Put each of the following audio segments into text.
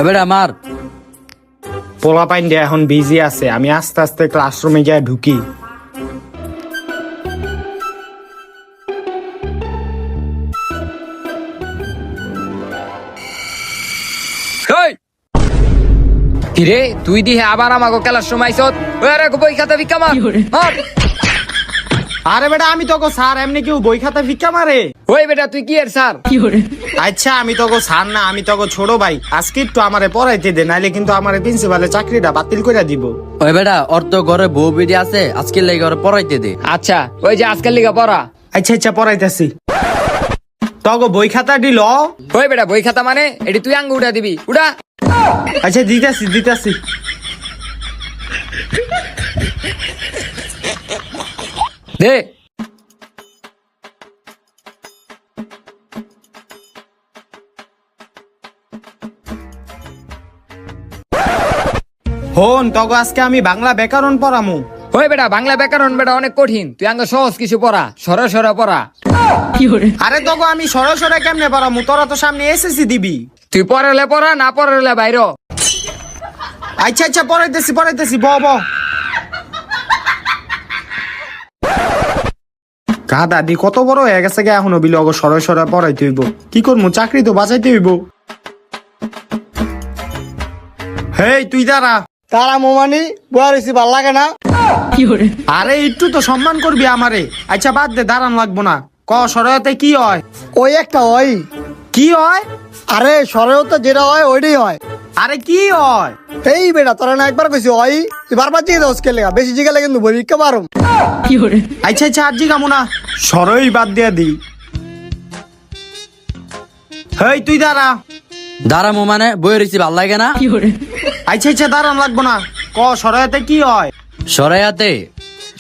এবার আমার পোলা পাইন্ডে এখন বিজি আছে, আমি আস্তে আস্তে ক্লাসরুমে গিয়ে ঢুকি। কিরে তুই দিহে আবার আমাকে খেলার সময় বই খাতা ভিক্ষা মার। আরে বেটা আমি তোকে স্যার, এমনি কেউ বই খাতা ভিক্ষা মারে? ওই বেটা তুই কি এর স্যার? আচ্ছা আমি তোকে স্যার না, আমি তোকে ছোট ভাই। আজকে একটু আমারে পড়াইতে দে, নাইলে কিন্তু আমার প্রিন্সিপালের চাকরিটা বাতিল করে দিব। ওই বেটা ওর তো ঘরে বউ বিড়ি আছে, আজকে লেগে ঘরে পড়াইতে দে। আচ্ছা ওই যে আজকাল লিগা পড়া। আচ্ছা আচ্ছা পড়াইতেছি। তোকে বই খাতা দিল? ওই বেটা বই খাতা মানে এটি তুই আঙ্গ উঠা দিবি, উঠা। আচ্ছা দিতেছি দিতেছি। দে হন তোকে আজকে আমি বাংলা ব্যাকরণ পড়ামু। ওই বেটা বাংলা ব্যাকরণ বেটা অনেক কঠিন, তুই আঙ্গ সহজ কিছু পড়া, সরে সরে পড়া। আরে তোকে আমি সরাসরি কেমনে পড়ামু? তোরা তো সামনে এসএসসি দিবি। তুই পড়ালে পড়া, না পড়ালে বাইর। আচ্ছা আচ্ছা পড়াইতেছি পড়াইতেছি, ব ব। দাদি কত বড় হয়ে গেছে গে, এখনো বিল অগ সরে সরে পড়াইতে হইব। কি করবো, চাকরি তো বাঁচাইতে হইব। হেই তুই দাঁড়া। তারা মোমানি বয়ারিছি ভাল লাগে না। আরে একটু তো সম্মান করবি আমারে। আচ্ছা বাদ দে, দাঁড়ান লাগবো না। ক সরতে কি হয়? ওই একটা হয়। কি হয়? আরে সরেও তো যেটা হয় ওইটাই হয়। আরে কি হয়? এই বেটা তোরা না একবার কইছি হয়, তুই বারবার জিগে দাও স্কেলে, বেশি জিগালে কিন্তু পরীক্ষা পারো। আচ্ছা আচ্ছা আর জিগামু না, সরই বাদ দিয়া দি। হেই তুই দাঁড়া। দাঁড়ামো মানে বই রয়েছি ভাল লাগে না। আচ্ছা আচ্ছা দাঁড়ান লাগবো না। ক সরতে কি হয়?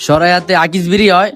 সরাইয়াতে আকিস বিড়ি হয়।